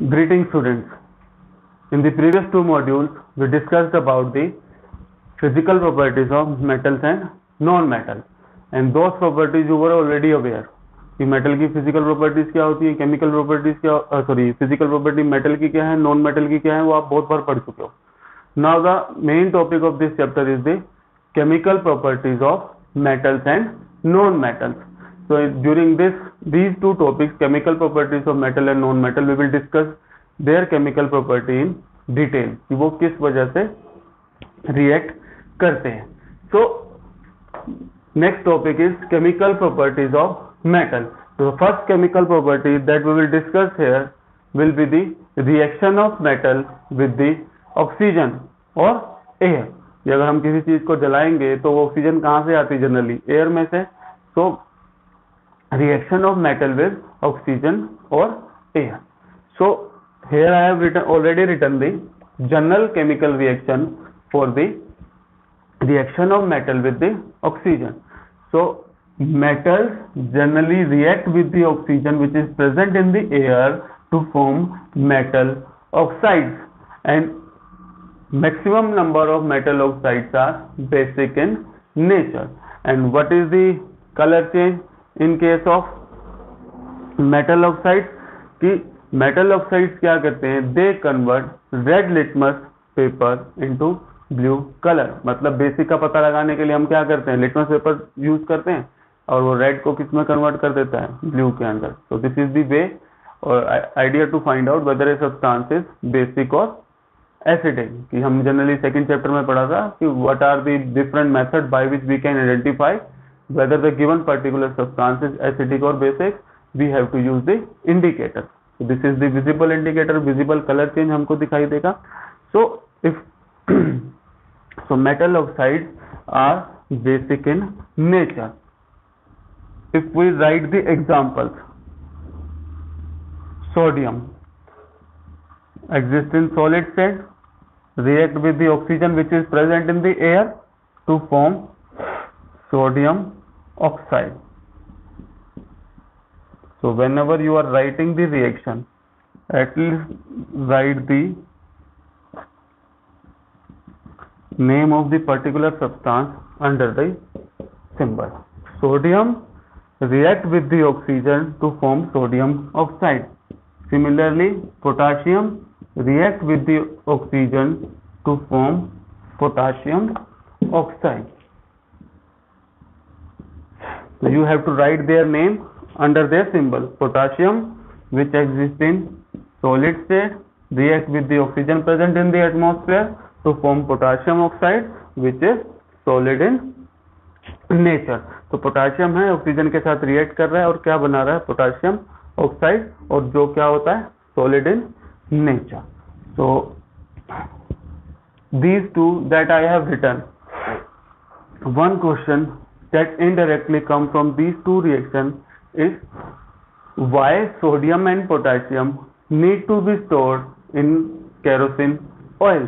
Greetings students. In the previous two modules, we discussed about the physical properties of metals and non-metal, and those properties you were already aware कि metal की physical properties क्या होती है, chemical properties क्या, physical property metal की क्या है, non metal की क्या है, वो आप बहुत बार पढ़ चुके हो. Now the main topic of this chapter is the chemical properties of metals and non-metals. So during these two topics, chemical properties of metal and non-metal, we will discuss their chemical property in detail कि वो किस वजह से react करते हैं. So next topic is chemical properties of metal. So the first chemical property that we will discuss here will be the reaction of metal with the oxygen or air. कि अगर हम किसी चीज को जलाएंगे तो वो ऑक्सीजन कहाँ से आती है, जनरली एयर में से. So reaction of metal with oxygen or air. So here I have already written the general chemical reaction for the reaction of metal with the oxygen. So metals generally react with the oxygen which is present in the air to form metal oxides, and maximum number of metal oxides are basic in nature. And what is the color change in case of metal oxides? कि metal oxides क्या करते हैं, they convert red litmus paper into blue color. मतलब basic का पता लगाने के लिए हम क्या करते हैं, लिटमस पेपर यूज करते हैं और वो रेड को किस में कन्वर्ट कर देता है, ब्लू के अंदर. So this is the way or idea to find out whether a substance is basic or acidic. कि हम जनरली सेकंड चैप्टर में पढ़ा था कि what are the different method by which we can identify whether the given particular substance is acidic or basic. We have to use the indicator. This is the visible indicator. Visible colour change हमको दिखाई देगा. So if so metal oxides are basic in nature. If we write the examples, sodium exists in solid state, react with the oxygen which is present in the air to form sodium oxide. So whenever you are writing the reaction, at least write the name of the particular substance under the symbol. Sodium react with the oxygen to form sodium oxide. Similarly, potassium react with the oxygen to form potassium oxide. So you have to write their name under their symbol. Potassium, which exists in solid state, react with the oxygen present in the atmosphere to form potassium oxide, which is solid in nature. तो potassium है, oxygen के साथ react कर रहा है और क्या बना रहा है, पोटाशियम ऑक्साइड, और जो क्या होता है, solid in nature. So these two that I have written. One question that indirectly come from these two reaction is why sodium and potassium need to be stored in kerosene oil.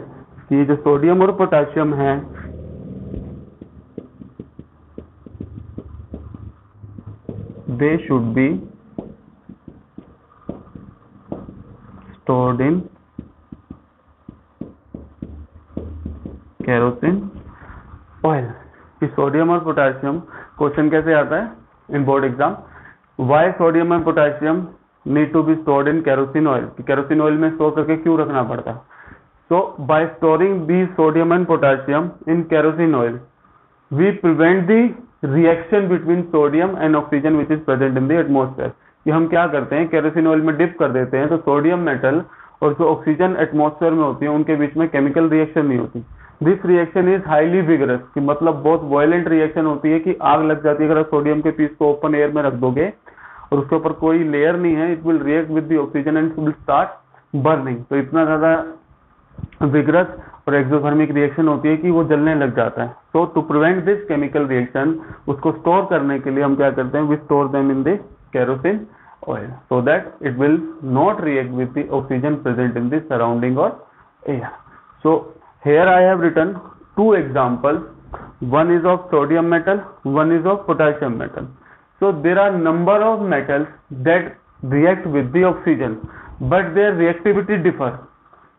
ये जो sodium और potassium है they should be stored in kerosene oil. कि sodium और potassium, question कैसे आता है in board exam, why sodium and potassium need to be stored in kerosene oil. Kerosene oil में स्टोर करके क्यों रखना पड़ता है. So by storing the sodium and potassium in kerosene oil we prevent the reaction between sodium and oxygen which is present in the atmosphere. कि हम क्या करते हैं, केरोसिन ऑयल में डिप कर देते हैं तो सोडियम मेटल और जो ऑक्सीजन एटमोस्फेयर में होती है उनके बीच में केमिकल रिएक्शन नहीं होती. This reaction is highly vigorous, कि मतलब बहुत वायलेंट रिएक्शन होती है कि आग लग जाती है. अगर आप सोडियम के पीस को ओपन एयर में रख दोगे और उसके ऊपर कोई लेयर नहीं है, it will react with the oxygen and will start burning. तो इतना ज्यादा विगरस और एक्सोथर्मिक रिएक्शन होती है कि वो जलने लग जाता है. So to prevent this chemical reaction, उसको स्टोर करने के लिए हम क्या करते हैं, we store them in the kerosene oil so that it will not react with the oxygen present in the surrounding or air. So here I have written two examples. One is of sodium metal, one is of potassium metal. So there are number of metals that react with the oxygen. But there reactivity differ,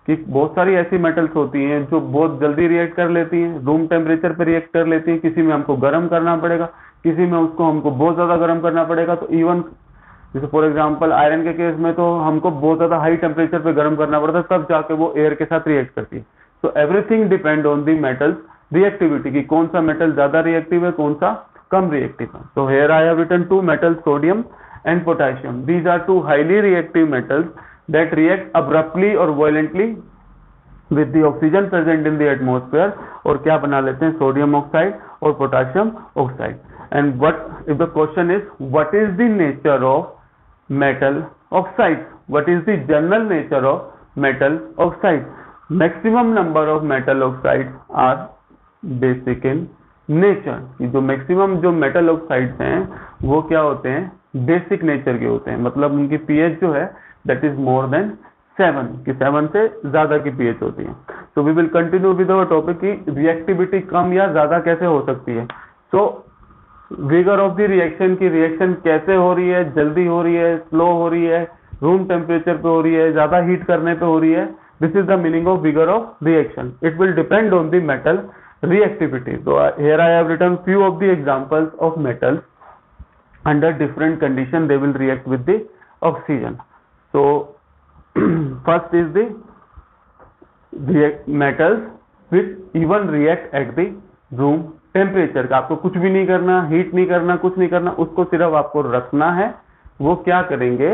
कि बहुत सारी ऐसी metals होती हैं जो बहुत जल्दी react कर लेती हैं, रूम टेम्परेचर पे रिएक्ट कर लेती हैं, किसी में हमको गर्म करना पड़ेगा, किसी में उसको हमको बहुत ज्यादा गर्म करना पड़ेगा। तो इवन जैसे फॉर एग्जांपल आयरन के केस में तो हमको बहुत ज्यादा हाई टेम्परेचर पे गर्म करना पड़ता है, तब जाके वो एयर के साथ रिएक्ट करती है। So everything depend on the metals reactivity, कि कौन सा मेटल ज्यादा रिएक्टिव है, कौन सा कम रिएक्टिव है। So here I have written two metals, sodium and potassium. These are two highly reactive metals that react abruptly or violently with the oxygen present in the atmosphere, और क्या बना लेते हैं, सोडियम ऑक्साइड और potassium oxide. And what if the question is what is the nature of metal oxide, what is the general nature of metal oxide? Maximum number of metal oxide are basic in nature, कि जो maximum जो metal oxides हैं वो क्या होते हैं, basic nature के होते हैं, मतलब उनकी पीएच जो है that is more than 7, कि 7 से ज्यादा की पीएच होती है। So we will continue with our topic कि रिएक्टिविटी कम या ज्यादा कैसे हो सकती है। So vigour of the reaction, की रिएक्शन कैसे हो रही है, जल्दी हो रही है, स्लो हो रही है, रूम टेम्परेचर पे हो रही है, ज्यादा हीट करने पे हो रही है। This is the meaning of vigour of reaction. It will depend on the metal reactivity. So here I have written few of the examples of metals under different condition they will react with the oxygen. So first is the metals which even react at the room temperature. का आपको कुछ भी नहीं करना, heat नहीं करना, कुछ नहीं करना, उसको सिर्फ आपको रखना है। वो क्या करेंगे,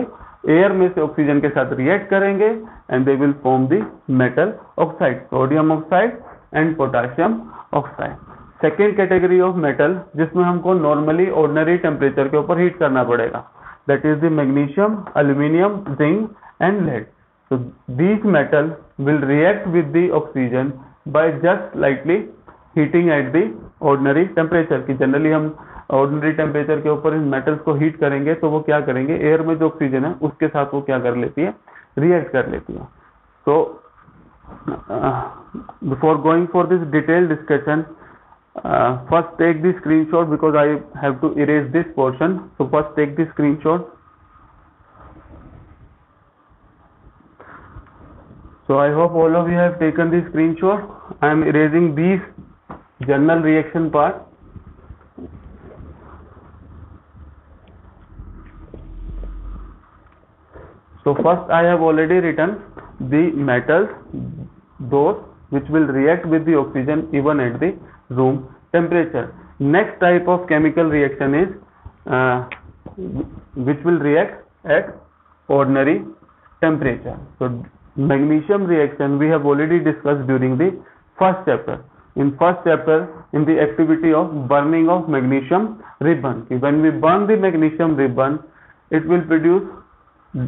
एयर में से ऑक्सीजन के साथ रिएक्ट करेंगे and they will form the metal oxide, sodium oxide and potassium oxide. Second category of metal जिसमें हमको नॉर्मली ऑर्डिनरी टेम्परेचर के ऊपर हीट करना पड़ेगा, that is the magnesium, aluminum, zinc and lead. So these metals will react with the oxygen by just slightly heating at the ordinary temperature, कि generally हम ordinary temperature के ऊपर इन metals को heat करेंगे तो वो क्या करेंगे, एयर में जो ऑक्सीजन है उसके साथ वो क्या कर लेती है, रिएक्ट कर लेती है। So before going for this detailed discussion, first take the screenshot because I have to erase this portion. So first take the screenshot. So I hope all of you have taken the screenshot. I am erasing these general reaction part. So first I have already written the metals, those which will react with the oxygen even at the room temperature. Next type of chemical reaction is which will react at ordinary temperature. So magnesium reaction we have already discussed during the first chapter. In first chapter, in the activity of burning of magnesium ribbon, when we burn the magnesium ribbon, it will produce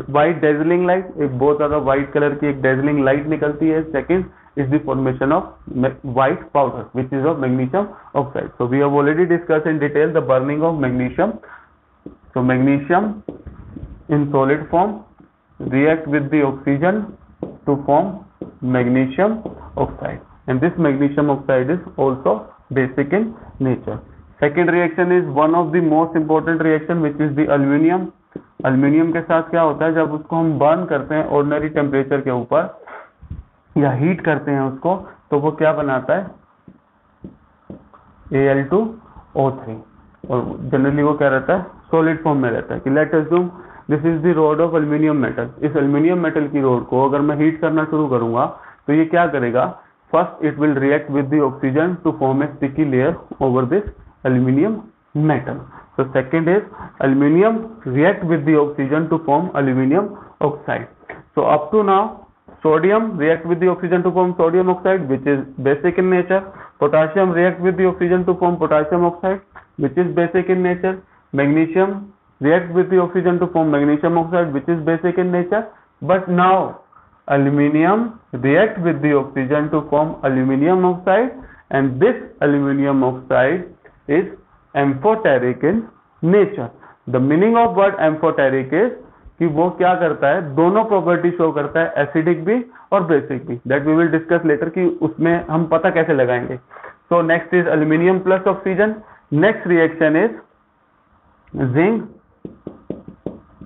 white dazzling light, एक बहुत ज्यादा white colour की एक dazzling light निकलती है। Second is the formation of white powder which is of magnesium oxide. So we have already discussed in detail the burning of magnesium. So magnesium in solid form react with the oxygen to form magnesium oxide, and this magnesium oxide is also basic in nature. Second reaction is one of the most important reaction which is the aluminium. Aluminium के साथ क्या होता है, जब उसको हम burn करते हैं ऑर्डिनरी टेम्परेचर के ऊपर या हीट करते हैं उसको, तो वो क्या बनाता है, Al2O3, और जनरली वो क्या रहता है, सॉलिड फॉर्म में रहता है। कि late assume this is the rod of aluminium metal. इस एल्यूमिनियम मेटल की रॉड को अगर मैं हीट करना शुरू करूंगा तो ये क्या करेगा, first it will react with the oxygen to form a sticky layer over this aluminium metal. So second is aluminium react with the oxygen to form aluminium oxide. So up to now sodium react with the oxygen to form sodium oxide which is basic in nature. Potassium react with the oxygen to form potassium oxide which is basic in nature. Magnesium react with the oxygen to form magnesium oxide which is basic in nature. But now aluminium react with the oxygen to form aluminium oxide, and this aluminium oxide is amphoteric in nature. The meaning of word amphoteric is कि वो क्या करता है, दोनों property show करता है, acidic भी और बेसिक भी। That we will discuss later कि उसमें हम पता कैसे लगाएंगे। So next is aluminium plus oxygen. Next reaction is zinc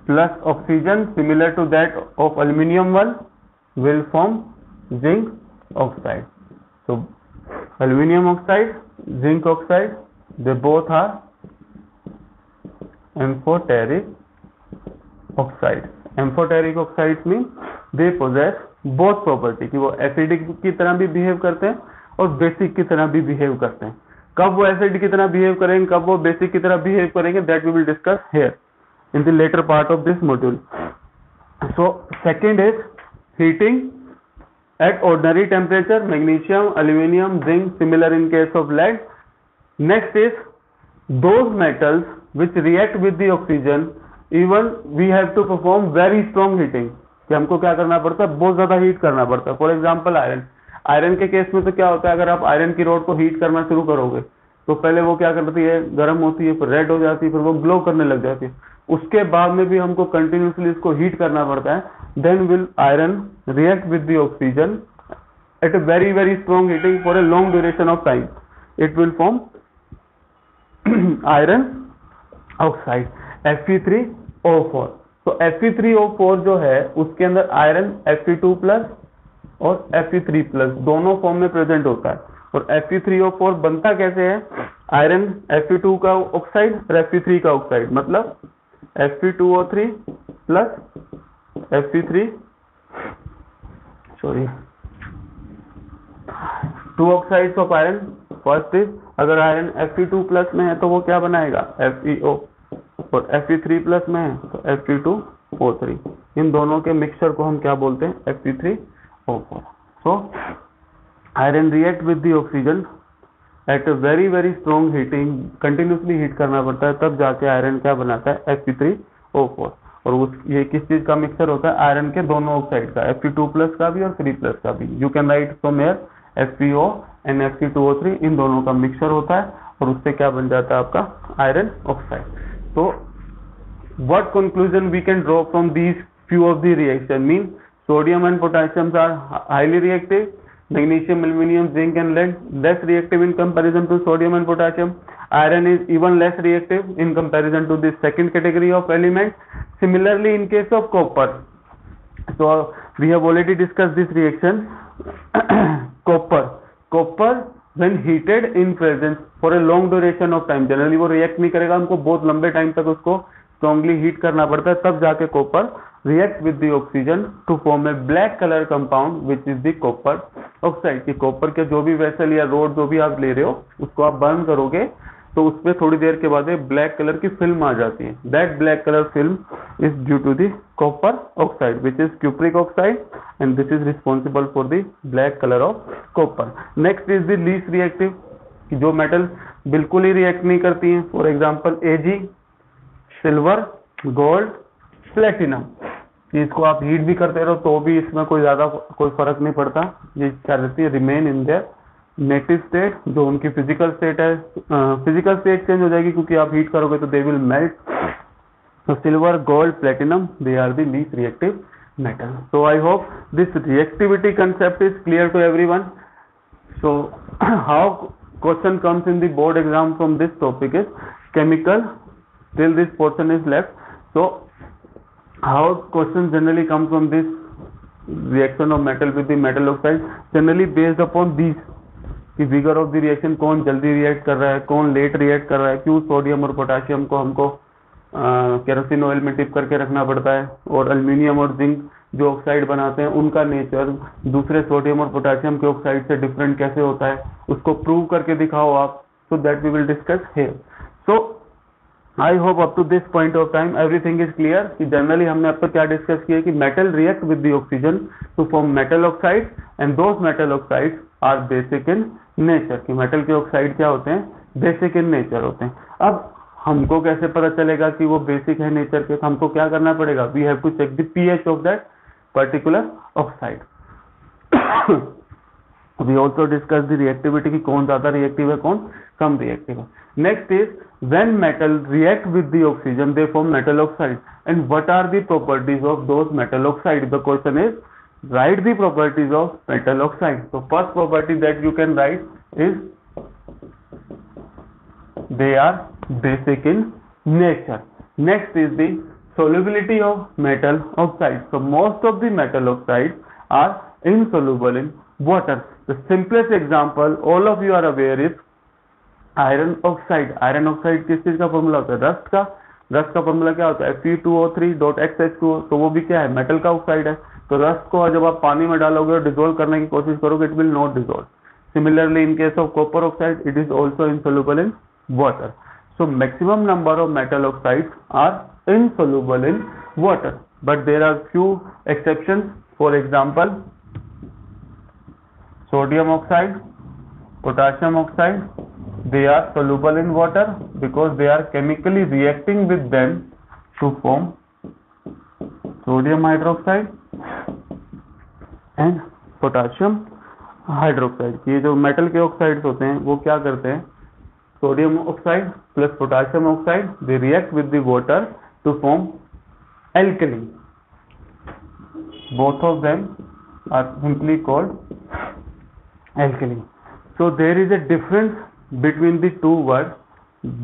plus oxygen similar to that of aluminum one will form zinc oxide. So aluminum oxide, zinc oxide, they both are amphoteric oxides. Amphoteric oxides mean they possess both property कि वो acidic की तरह भी behave करते हैं और basic की तरह भी बिहेव करते हैं. कब वो एसिड की तरह बिहेव करेंगे, कब वो बेसिक की तरह बिहेव करेंगे, that we will discuss here in the later part of this module. So second is heating at ordinary temperature, magnesium, aluminum, zinc, similar in case of lead. Next is those metals which react with the oxygen, even we have to perform very strong heating. कि हमको क्या करना पड़ता है, बहुत ज्यादा heat करना पड़ता है. फॉर एग्जाम्पल आयरन के केस में तो क्या होता है, अगर आप आयरन की रॉड को हीट करना शुरू करोगे तो पहले वो क्या करती है, गर्म होती है, फिर रेड हो जाती है, फिर वो ग्लो करने लग जाती है. उसके बाद में भी हमको कंटिन्यूसली इसको हीट करना पड़ता है. Then will iron react with the oxygen at a very very strong heating for a long duration of time. It will form iron oxide Fe3O4. तो Fe3O4 जो है उसके अंदर आयरन Fe2+ और Fe3+ दोनों फॉर्म में प्रेजेंट होता है. और Fe3O4 बनता कैसे है, आयरन Fe2 का ऑक्साइड और Fe3 का ऑक्साइड, मतलब Fe2O3 plus Fe3 two oxides of iron. First is अगर आयरन Fe2+ में है तो वो क्या बनाएगा, FeO, और Fe3+ में है तो Fe2O3. इन दोनों के मिक्सचर को हम क्या बोलते हैं, Fe3O4. So iron react with the oxygen at a very very strong heating, continuously heat करना पड़ता है, तब जाके आयरन क्या बनाता है, Fe3O4. और उस ये किस चीज का मिक्सचर होता है, आयरन के दोनों ऑक्साइड का, Fe2+ का भी और 3+ का भी. You can write from here FeO and Fe2O3, इन दोनों का मिक्सचर होता है और उससे क्या बन जाता है आपका आयरन ऑक्साइड. तो what conclusion we can draw from these few of the reaction? Mean sodium and potassium are highly reactive, magnesium, aluminum, zinc and lead less reactive in comparison to sodium and potassium. Iron is even less reactive in comparison to the second category of element. Similarly in case of copper, so we have already discussed this reaction. copper when heated in presence for a long duration of time, generally वो react नहीं करेगा, हमको बहुत लंबे time तक उसको strongly heat करना पड़ता है, तब जाके copper react with the oxygen to form a black color compound which is the copper oxide. कि copper के जो भी वेसल या रोड जो भी आप ले रहे हो उसको आप बर्न करोगे तो उसपे थोड़ी देर के बाद ब्लैक कलर की फिल्म आ जाती है. That black colour film is due to the copper oxide which is cupric oxide and this is responsible for the black colour of copper. Next is the least reactive, कि जो metal बिल्कुल ही react नहीं करती हैं. For example Ag, silver, gold, platinum. इसको आप heat भी करते रहो तो भी इसमें कोई ज्यादा कोई फर्क नहीं पड़ता, ये क्या रहती है, remain in their native state. जो उनकी फिजिकल स्टेट है, फिजिकल स्टेट चेंज हो जाएगी क्योंकि आप हीट करोगे तो they will melt. So silver, gold, platinum, they are the least reactive metal. So I hope this reactivity concept is clear to everyone. So how question comes in the board exam from this topic is chemical. Till this portion is left. So how questions generally come from this reaction of metal with the metal oxide? Generally based upon these, कि vigour of the reaction, कौन जल्दी react कर रहा है, कौन late react कर रहा है, क्यों सोडियम और पोटेशियम को हमको केरोसिन ऑयल में टिप करके रखना पड़ता है, और एल्यूमिनियम और जिंक जो ऑक्साइड बनाते हैं उनका नेचर दूसरे सोडियम और पोटेशियम के ऑक्साइड से डिफरेंट कैसे होता है, उसको प्रूव करके दिखाओ आप. So that we will discuss here. So I hope up to this point of time everything is clear. कि जनरली हमने अब तक क्या डिस्कस किया कि metal react with the oxygen to form metal oxide and those metal oxide are basic in nature. कि metal के oxide क्या होते हैं, बेसिक इन नेचर होते हैं. अब हमको कैसे पता चलेगा कि वो बेसिक है नेचर के, तो हमको क्या करना पड़ेगा, we have to check the pH of that particular oxide. We also discuss the reactivity की कौन ज्यादा रिएक्टिव है, कौन कम रिएक्टिव है. Next is when metal react with the oxygen they form metal oxide and what are the properties of those metal oxide. The question is write the properties of metal oxide. So first property that you can write is they are basic in nature. Next is the solubility of metal oxides. So most of the metal oxides are insoluble in water. The simplest example all of you are aware is iron oxide. Iron oxide किस चीज का formula होता है? Rust का. Rust का formula क्या होता है? Fe2O3.XH2O. तो वो भी क्या है? मेटल का ऑक्साइड है. तो रस्ट को जब आप पानी में डालोगे और डिसोल्व करने की कोशिश करोगे, it will not dissolve. Similarly in case of copper oxide, it is also insoluble in water. So maximum number of metal oxides are insoluble in water, but there are few exceptions. For example, sodium oxide, potassium oxide, they are soluble in water because they are chemically reacting with them to form sodium hydroxide and potassium hydroxide. ये जो metal के oxides होते हैं वो क्या करते हैं? Sodium oxide plus potassium oxide, they react with the water to form alkali. Both of them are simply called alkali. So there is a difference between the two words,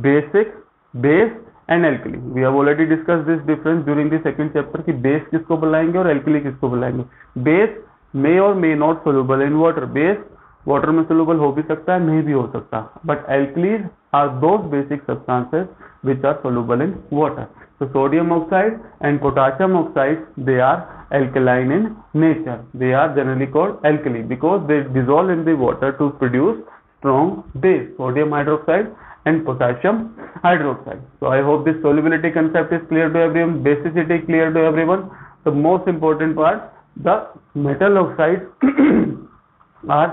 basic, base and alkali. We have already discussed this difference during the second chapter कि base किसको बुलाएंगे और alkali किसको बुलाएंगे. Base may or may not soluble in water. Base water में soluble हो भी सकता है, नहीं भी हो सकता. But alkalies are those basic substances which are soluble in water. So sodium oxide and potassium oxide, they are alkaline in nature. They are generally called alkali because they dissolve in the water to produce strong base, sodium hydroxide and potassium hydroxide. So I hope this solubility concept is clear to everyone, basicity clear to everyone. The most important part, the metal oxides are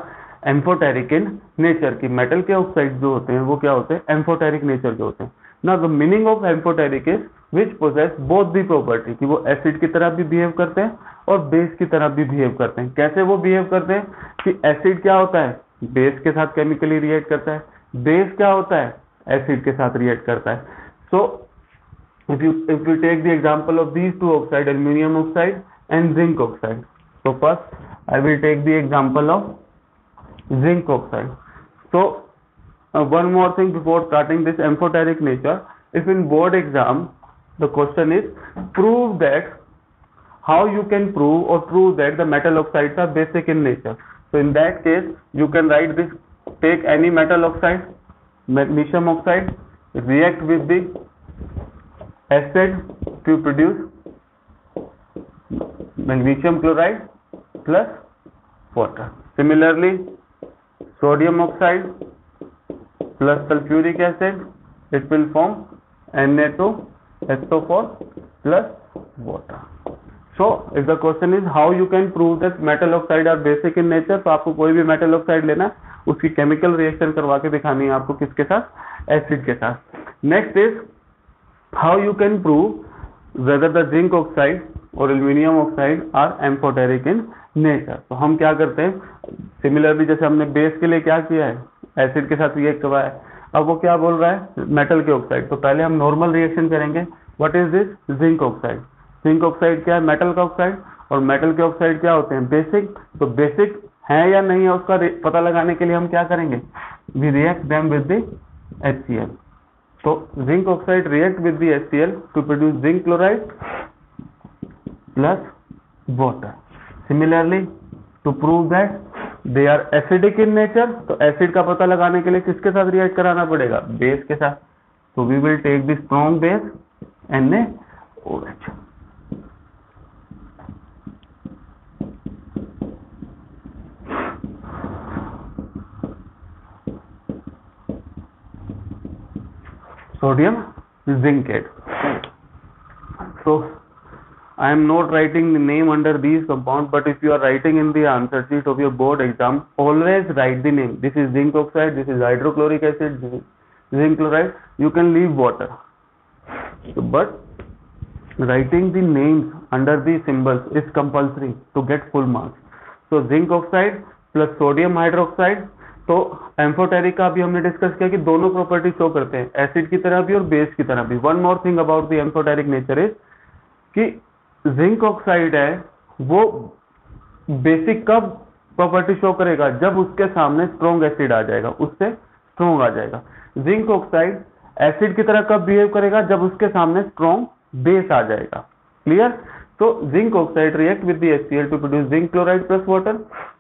amphoteric in nature. की metal के oxide जो होते हैं वो क्या होते हैं? Amphoteric nature के होते हैं. Now the meaning of amphoteric is which possess both the property, कि वो एसिड की तरह भी बिहेव करते हैं और बेस की तरह भी बिहेव करते हैं. कैसे वो बिहेव करते हैं? कि एसिड क्या होता है? बेस के साथ केमिकली रिएक्ट करता है. बेस क्या होता है? एसिड के साथ रिएक्ट करता है. सो if you take the example of these two oxide, aluminum oxide and zinc oxide. So first I will take the example of zinc oxide. So one more thing before starting this amphoteric nature, if in board exam the question is prove that, how you can prove or prove that the metal oxides are basic in nature. So in that case you can write this, take any metal oxide, magnesium oxide, react with the acid to produce magnesium chloride plus water. Similarly, sodium oxide plus sulfuric acid, it will form Na2SO4 plus water. So if the question is how you can prove that metal oxide are basic in nature, तो आपको कोई भी metal oxide लेना, उसकी chemical reaction करवा के दिखानी है आपको किसके साथ? acid के साथ. Next is how you can prove whether the zinc oxide और aluminum oxide are amphoteric in nature. तो हम क्या करते हैं? सिमिलरली जैसे हमने बेस के लिए क्या किया है? एसिड के साथ रिएक्ट करवाया है. अब वो क्या बोल रहा है? मेटल के ऑक्साइड. तो पहले हम नॉर्मल रिएक्शन करेंगे. What is this? Zinc oxide. Zinc oxide क्या है? मेटल का ऑक्साइड. और मेटल के ऑक्साइड क्या होते हैं? बेसिक. तो बेसिक है या नहीं है उसका पता लगाने के लिए हम क्या करेंगे? We react them with the HCl. तो zinc oxide react with the HCl to produce zinc chloride plus water. Similarly, to prove that they are acidic in nature, तो एसिड का पता लगाने के लिए किसके साथ रिएक्ट कराना पड़ेगा? बेस के साथ. तो we will take the strong base NaOH. Sodium zincate. So I am not writing the name under these compounds, but if you are writing in the answer sheet of your board exam, always write the name. This is zinc oxide, this is hydrochloric acid, this is zinc chloride. You can leave water, but writing the names under the symbols is compulsory to get full marks. So zinc oxide plus sodium hydroxide. तो amphoteric का भी हमने discuss किया कि दोनों property show करते हैं, acid की तरह भी और बेस की तरह भी. One more thing about the amphoteric nature is कि जिंक ऑक्साइड है वो बेसिक कब प्रॉपर्टी शो करेगा? जब उसके सामने स्ट्रॉन्ग एसिड आ जाएगा, उससे स्ट्रॉन्ग आ जाएगा. जिंक ऑक्साइड एसिड की तरह कब बिहेव करेगा? जब उसके सामने स्ट्रॉन्ग बेस आ जाएगा। क्लियर? तो zinc oxide react with the HCl to produce zinc chloride plus water,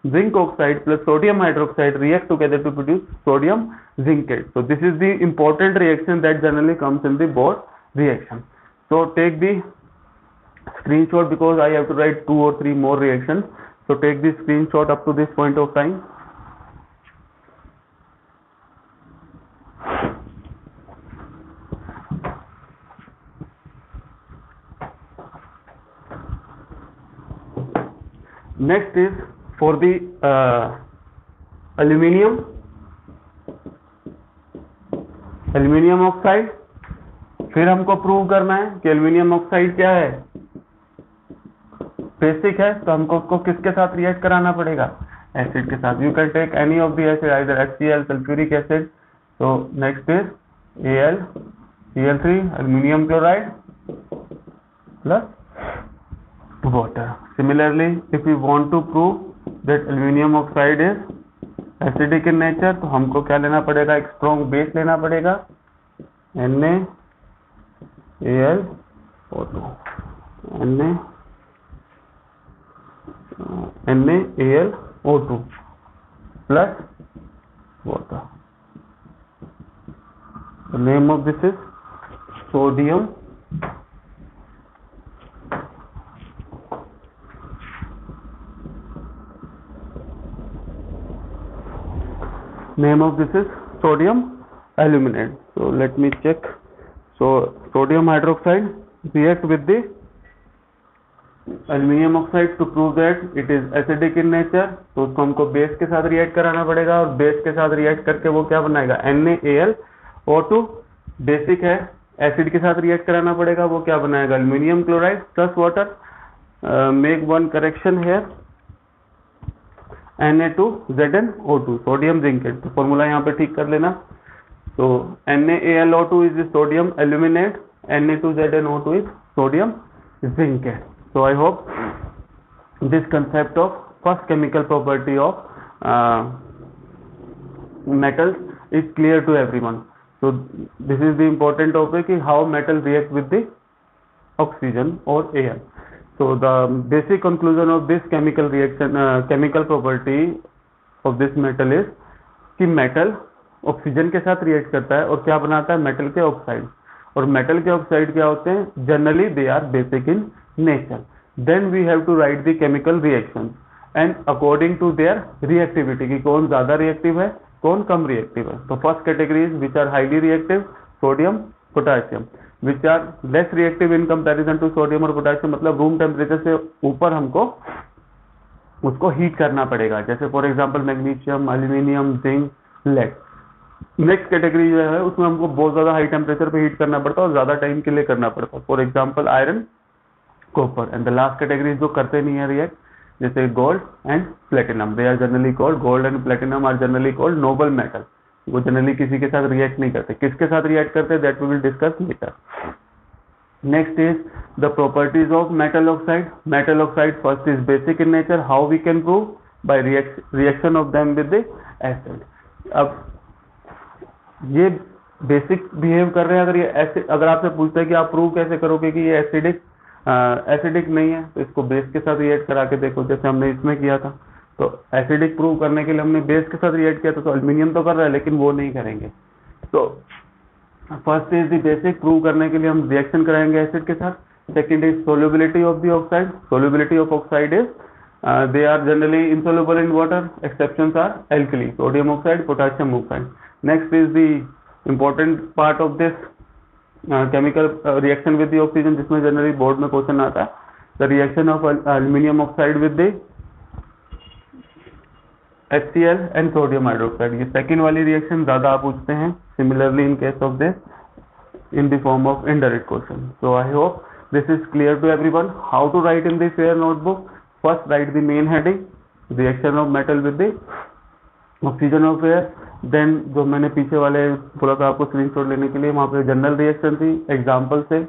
zinc oxide plus sodium hydroxide react together to produce sodium zincate. So this is the important reaction that generally comes in the both reaction. So take the screenshot because I have to write 2 or 3 more reactions. So take the screenshot up to this point of time. Next is for the aluminium oxide. फिर हमको prove करना है कि aluminium oxide क्या है, basic है, तो हमको उसको किसके साथ रिएक्ट कराना पड़ेगा, एसिड के साथ। You can take any of the acid, either HCl, sulphuric acid. तो next is AlCl3 aluminium chloride plus water. Similarly, if we want to prove that aluminium oxide is acidic in nature, तो हमको क्या लेना पड़ेगा, एक strong base लेना पड़ेगा, NaAlO2 plus water. The name of this is sodium aluminate. So let me check. So sodium hydroxide react with the aluminium oxide to prove that it is acidic in nature. तो उसको हमको base के साथ react कराना पड़ेगा, और base के साथ रिएक्ट करके वो क्या बनाएगा, NaAlO2। बेसिक है, एसिड के साथ रिएक्ट कराना पड़ेगा, वो क्या बनाएगा, aluminium chloride plus water. Make one correction here, Na2ZnO2 sodium zincate. तो फॉर्मूला यहाँ पे ठीक कर लेना। तो NaAlO2 is sodium aluminate, Na2ZnO2 is sodium zincate. So I hope this concept of first chemical property of metals is clear to everyone. So this is the important topic, how metal react with the oxygen or air. So the basic conclusion of this chemical reaction, chemical property of this metal is कि metal oxygen के साथ react करता है और क्या बनाता है, metal के ऑक्साइड। और मेटल के ऑक्साइड क्या होते हैं, generally they are basic in nature. Then we have to write the chemical reaction and according to their reactivity, कि कौन ज्यादा रिएक्टिव है, कौन कम रिएक्टिव है। तो first category which are highly reactive, sodium potassium, which are less reactive in comparison to sodium और potassium, मतलब रूम टेम्परेचर से ऊपर हमको उसको हीट करना पड़ेगा, जैसे for example magnesium, aluminium, zinc, lead. Next category जो है उसमें हमको बहुत ज्यादा हाई टेम्परेचर पे हीट करना पड़ता है और ज्यादा टाइम के लिए करना पड़ता है, for example iron, copper. And the last category जो करते नहीं है रिएक्ट, जैसे gold and platinum, they are generally called, gold and platinum are generally called noble metal. वो जनरली किसी के साथ रिएक्ट नहीं करते। किसके साथ रिएक्ट करते हैं, that we will discuss later. Next is the properties of metal oxide. Metal oxide first is basic in nature, how we can prove, by reaction of them with the acid. अब ये basic behave कर रहे हैं, अगर ये acid, अगर आपसे पूछता है कि आप प्रूव कैसे करोगे कि ये एसिडिक नहीं है, तो इसको बेस के साथ रिएक्ट करा के देखो, जैसे हमने इसमें किया था। तो एसिडिक प्रूव करने के लिए हमने बेस के साथ रिएक्ट किया था, तो एल्यूमिनियम तो कर रहा है लेकिन वो नहीं करेंगे। तो first is the basic, prove करने के लिए हम रिएक्शन कराएंगे एसिड के साथ। Second is solubility of the oxide. Solubility of oxide is they are generally insoluble in water, exceptions are alkali, sodium oxide, potassium oxide. Next is the important part of this chemical reaction with the oxygen, जिसमें generally board में question आता है, the reaction of aluminium oxide with the HCl and sodium hydroxide। ये second वाली reaction ज्यादा आप पूछते हैं, similarly in case of this in the form of indirect question। So I hope this is clear to everyone how to write in this fair notebook। First write the main heading, reaction of metal with the oxygen of air। Then जो मैंने पीछे वाले बोला था आपको screenshot लेने के लिए, वहाँ पे जनरल रिएक्शन थी एग्जांपल से।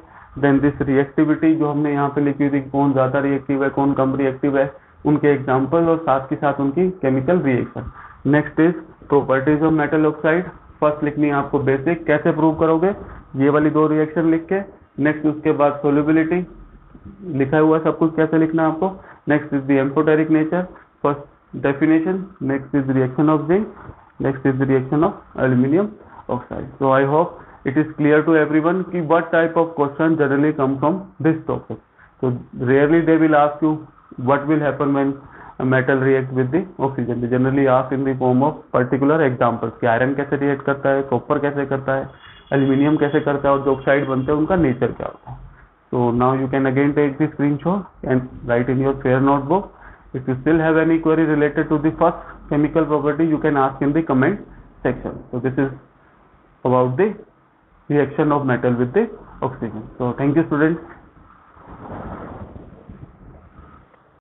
देन दिस रिएक्टिविटी जो हमने यहाँ पे लिखी थी, कौन ज्यादा रिएक्टिव है, कौन कम रिएक्टिव है, उनके एग्जांपल और साथ के साथ उनकी chemical reaction. Next is properties of metal oxide. First लिखनी है आपको बेसिक, कैसे प्रूव करोगे, ये वाली दो रिएक्शन लिख के। नेक्स्ट उसके बाद सोल्यूबिलिटी लिखा हुआ सब कुछ कैसे लिखना है आपको. Next is the amphoteric nature, first definition. Next is reaction of zinc. Next is reaction of aluminium oxide. So I hope it is clear to everyone ki what type of question generally come from this topic. So rarely they will ask you what will happen when a metal react with the oxygen. They generally ask in the form of particular examples कि iron कैसे react करता है, copper कैसे करता है, aluminium कैसे करता है और जो ऑक्साइड बनते हैं उनका नेचर क्या होता है. So now you can again take the screenshot and write in your fair notebook. If you still have any query related to the first chemical property, you can ask in the comment section. So this is about the reaction of metal with the oxygen. So thank you students.